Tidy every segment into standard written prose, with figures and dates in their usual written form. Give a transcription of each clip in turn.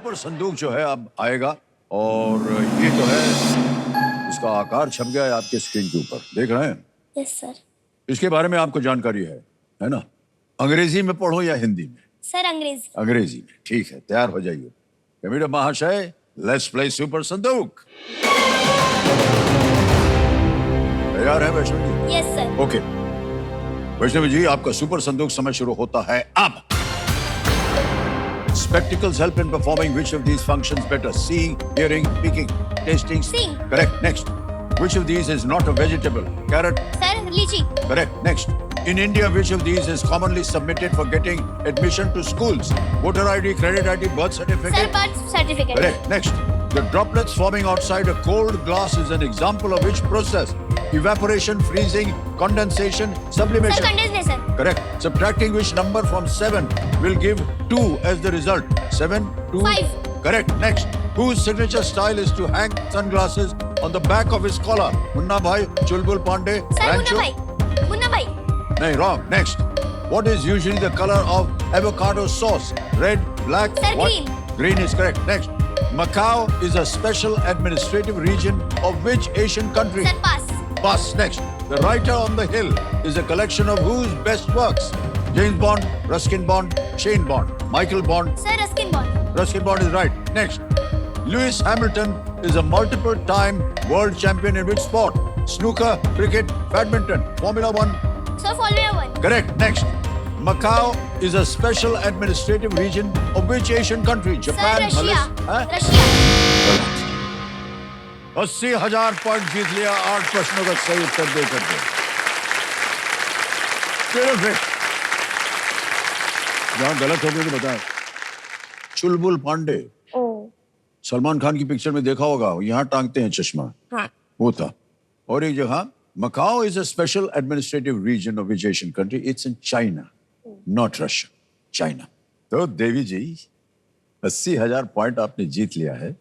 Super संदूक जो है अब आएगा और ये जो है इसका आकार छप गया है आपके स्क्रीन के ऊपर, देख रहे हैं? Yes sir. इसके बारे में आपको जानकारी है ना? अंग्रेजी में पढ़ो या हिंदी में? सर अंग्रेजी। अंग्रेजी में, ठीक है, तैयार हो जाइए। कबीर महाशय, लेट्स प्ले सुपर संदूक। तैयार है Vaishnav ji? Yes sir. Okay Vaishnav ji, आपका सुपर संदूक समय शुरू होता है अब। Spectacles help in performing which of these functions better? Seeing, hearing, speaking, tasting. Seeing. Correct. Next. Which of these is not a vegetable? Carrot. Sir लीची। Correct. Next. In India, which of these is commonly submitted for getting admission to schools? Voter ID, credit ID, birth sir certificate. Birth certificate. Correct. Next. The droplets forming outside a cold glass is an example of which process? Evaporation, freezing, condensation, sir sublimation. Condensation. Correct. Subtracting which number from 7 will give 2 as the result? 7, 2. 5. Correct. Next. Whose signature style is to hang sunglasses on the back of his collar? Munna Bhai, Chulbul Pandey, sir Munna Rancho? भाई। मुन्ना भाई। No, wrong. Next. What is usually the color of avocado sauce? Red, black, Sir, what? green. Green is correct. Next. Macau is a special administrative region of which Asian country? Sir pass. Pass. Next. The Writer on the Hill is a collection of whose best works? James Bond, Ruskin Bond, Shane Bond, Michael Bond. Sir Ruskin bond. Ruskin Bond is right. Next. Lewis Hamilton is a multiple-time world champion in which sport? Snooker, cricket, badminton, Formula One. Sir formula 1। Correct. Next. Macau is a special administrative region of which Asian country? Sir Japan, Russia. Malaysia. Russia. 80,000 point जीत लिया 8 प्रश्नों का सही उत्तर दे करके। चलो फिर जहां गलत हो गया तो बताएं। चुलबुल पांडे ओ। सलमान खान की पिक्चर में देखा होगा, यहाँ टांगते हैं चश्मा, हाँ। वो था। और एक जगह Macau is a special administrative region of Asian country, it's in China, not Russia, China. तो देवी जी 80,000 पॉइंट आपने जीत लिया है,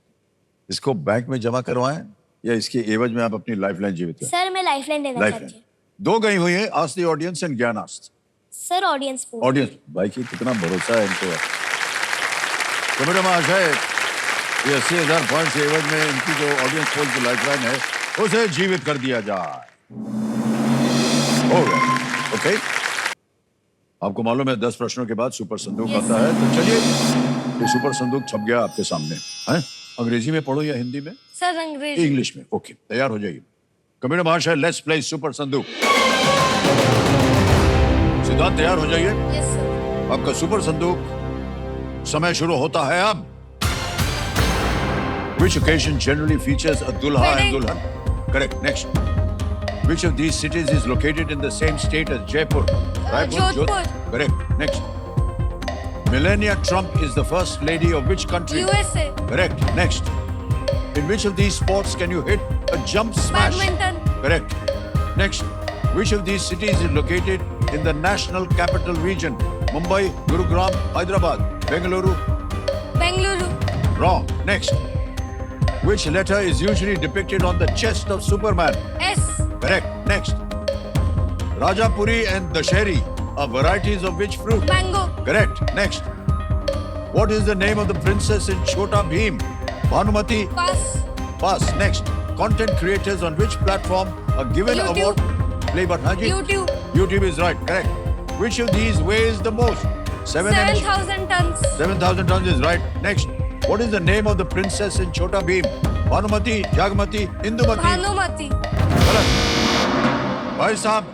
इसको बैंक में जमा करवाएं या इसके एवज में आप अपनी लाइफलाइन जीवित करें? सर मैं लाइफलाइन देना चाहती लाइफलाइन हूँ। 2 गई हुई है, आस्क द ऑडियंस एंड ज्ञान आस्क। सर ऑडियंस को। ऑडियंस भाई की कितना भरोसा है इनको। तो मेरा महाशय ये 80,000 पॉइंट के एवज में इनकी जो ऑडियंस पोल की लाइफलाइन है उसे जीवित कर दिया जाए। ओके, आपको मालूम है 10 प्रश्नों के बाद सुपर संदूक आता है, तो चलिए ये सुपर संदूक छप गया आपके सामने है। अंग्रेजी में पढ़ो या हिंदी में? सर अंग्रेजी। इंग्लिश में। ओके, तैयार हो जाइए। कबीर महाशय, लेट्स प्ले सुपर संदूक। सिद्धांत तैयार हो जाइए। Yes sir. आपका सुपर संदूक समय शुरू होता है अब। Which occasion generally features a dulha and dulhan? Correct. Next. Which of these cities is located in the same state as Jaipur? Jodhpur. Correct. Next. Melania Trump is the first lady of which country? USA। Correct. Next. In which of these sports can you hit a jump smash? Badminton. Correct. Next. Which of these cities is located in the national capital region? Mumbai, Gurugram, Hyderabad, Bengaluru? Bengaluru. Wrong. Next. Which letter is usually depicted on the chest of Superman? S। Correct. Next. Rajapuri and Dasheri are varieties of which fruit? Mango. Correct. Next. What is the name of the princess in Chota Bheem? Bhanumati? Pass. Pass. Next. Content creators on which platform are given YouTube. award? Play button. Haji? YouTube। YouTube is right. Correct. Which of these weighs the most? 7,000 tons। 7,000 tons is right. Next. What is the name of the princess in Chota Bheem? Bhanumati, Jagmati, Indumati? Bhanumati. गलत। भाई साहब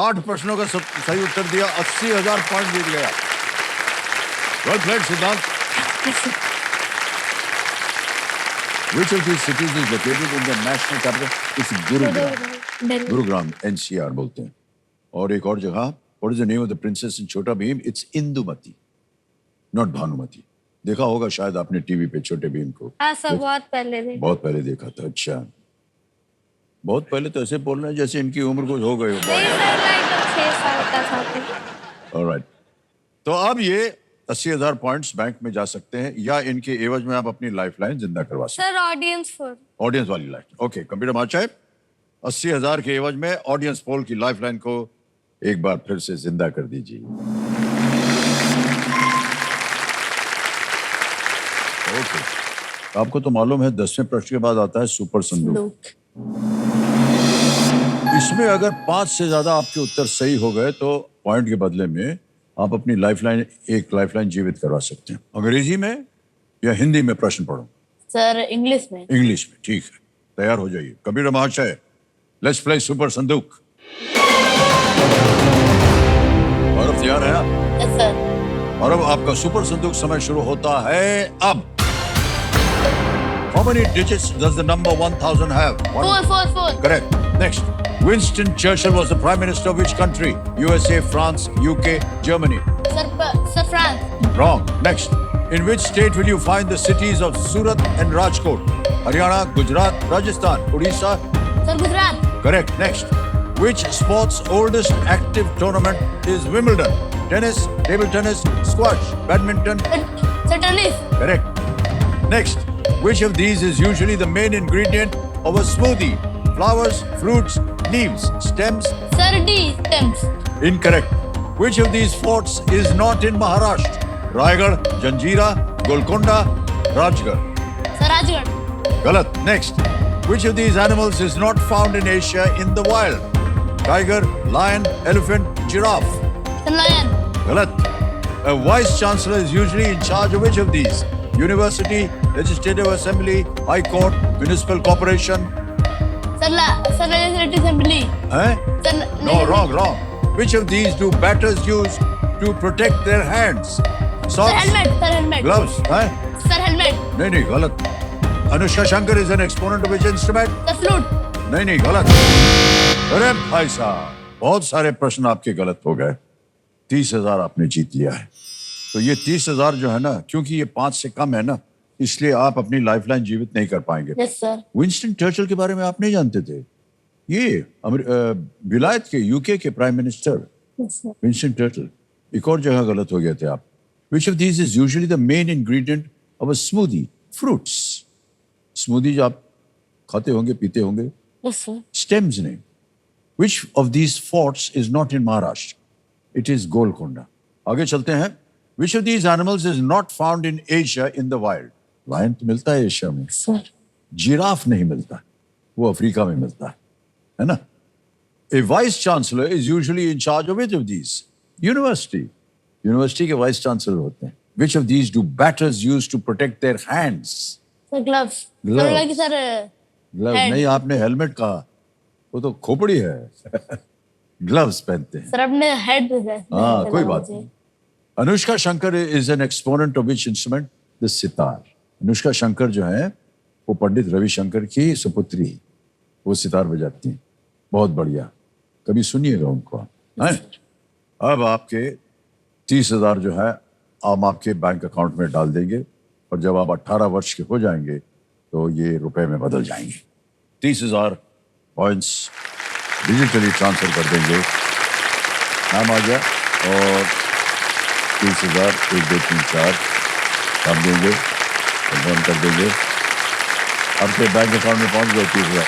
8 प्रश्नों का सही उत्तर दिया, 80,000 point जीत गया। Well played सिद्धांत। Which of these cities is located in the national capital? It's Gurugram. Gurugram NCR बोलते हैं। और एक और जगह, what is the name of the princess in Chota Bheem? It's Indumati, not Bhanumati. देखा होगा शायद आपने टीवी पे छोटे भीम को। हाँ सर बहुत पहले देखा। बहुत पहले देखा था। अच्छा, बहुत पहले तो ऐसे बोल रहे हैं जैसे इनकी उम्र कुछ हो गई हो। 6 साल का था। ऑलराइट, तो अब ये 80,000 पॉइंट्स बैंक में जा सकते हैं या इनके एवज में आप अपनी लाइफलाइन जिंदा करवा सकते हैं। Sir audience for. ऑडियंस वाली लाइफ। ओके, कंप्यूटर महाशय 80,000 के एवज में ऑडियंस पोल की लाइफलाइन को एक बार फिर से जिंदा कर दीजिए। ओके। आपको तो मालूम है 10वें प्रश्न के बाद आता है सुपर संदूक। Luke. इसमें अगर 5 से ज्यादा आपके उत्तर सही हो गए तो पॉइंट के बदले में आप अपनी एक लाइफलाइन जीवित करवा सकते हैं। अंग्रेजी में या हिंदी में प्रश्न पढ़ो? सर इंग्लिश में। इंग्लिश में, ठीक है। तैयार हो जाइए। कबीर महाशय, लेट्स प्ले सुपर संदूक। और अब तैयार है आप? Yes sir. और अब आपका सुपर संदूक समय शुरू होता है अब। How many digits does the number 1000 have? 4. Correct. Next. Winston Churchill was the Prime Minister of which country? USA, France, UK, Germany. Sir France. Wrong. Next. In which state will you find the cities of Surat and Rajkot? Haryana, Gujarat, Rajasthan, Odisha. Sir Gujarat. Correct. Next. Which sport's oldest active tournament is Wimbledon? Tennis, table tennis, squash, badminton. Sir tennis. Correct. Next. Which of these is usually the main ingredient of a smoothie? Flowers, fruits, leaves, stems. Sir D. Stems. Incorrect. Which of these forts is not in Maharashtra? Raigad, Janjira, Golconda, Rajgarh. Sir Rajgarh. Galat. Next. Which of these animals is not found in Asia in the wild? Tiger, lion, elephant, giraffe. Sir Lion. Galat. A vice chancellor is usually in charge of which of these? University, Legislative Assembly, High Court, Municipal Corporation. Sir Legislative Assembly. Eh? Sir No, wrong. Which of these do batters use to protect their hands? Sir Socks, helmet. gloves, eh? Sir helmet. नहीं, गलत। Anushka Shankar is an exponent of which instrument? Sir flute. नहीं, गलत। अरे भाई साहब, बहुत सारे प्रश्न आपके गलत हो गए। 30,000 आपने जीत लिया है। तो ये 30,000 जो है ना, क्योंकि ये 5 से कम है ना, इसलिए आप अपनी लाइफलाइन जीवित नहीं कर पाएंगे। Yes sir. विंस्टन चर्चिल के बारे में आप नहीं जानते थे? ये विलायत के यूके के prime minister Yes sir. Winston Churchill. एक और जगह गलत हो गए थे आप। Which of these is usually the main ingredient of a smoothie? Fruits. Smoothie जो आप खाते होंगे, पीते होंगे। Yes sir. Stems नहीं। Which of these forts is not in Maharashtra? It is Golconda. आगे चलते हैं। Which of these animals is not found in Asia in the wild? Lion तो मिलता है एशिया में। Sir. जिराफ नहीं मिलता, वो अफ्रीका में मिलता है ना? A vice chancellor is usually in charge of which of these? University. University के वाइस चांसलर होते हैं। Which of these do batters use to protect their hands? Sir gloves. Gloves. Sir like sir. Gloves Hand. नहीं, आपने helmet कहा, वो तो खोपड़ी है। ग्लव्स पहनते हैं। Sir अपने head पे है। हाँ, कोई बात नहीं। Anushka Shankar is an exponent of which instrument? The sitar. Anushka Shankar जो है वो पंडित रविशंकर की सुपुत्री, वो सितार बजाती हैं। बहुत बढ़िया, कभी सुनिएगा उनको हैं? अब आपके 30,000 जो है हम आपके बैंक अकाउंट में डाल देंगे और जब आप 18 वर्ष के हो जाएंगे तो ये रुपए में बदल जाएंगे। 30,000 पॉइंट्स डिजिटली ट्रांसफर कर देंगे। नाम आ गया और 30,000 1 2 3 4 हम देंगे, कंफर्म कर देंगे। आपके बैंक अकाउंट में पहुंच गए 30,000।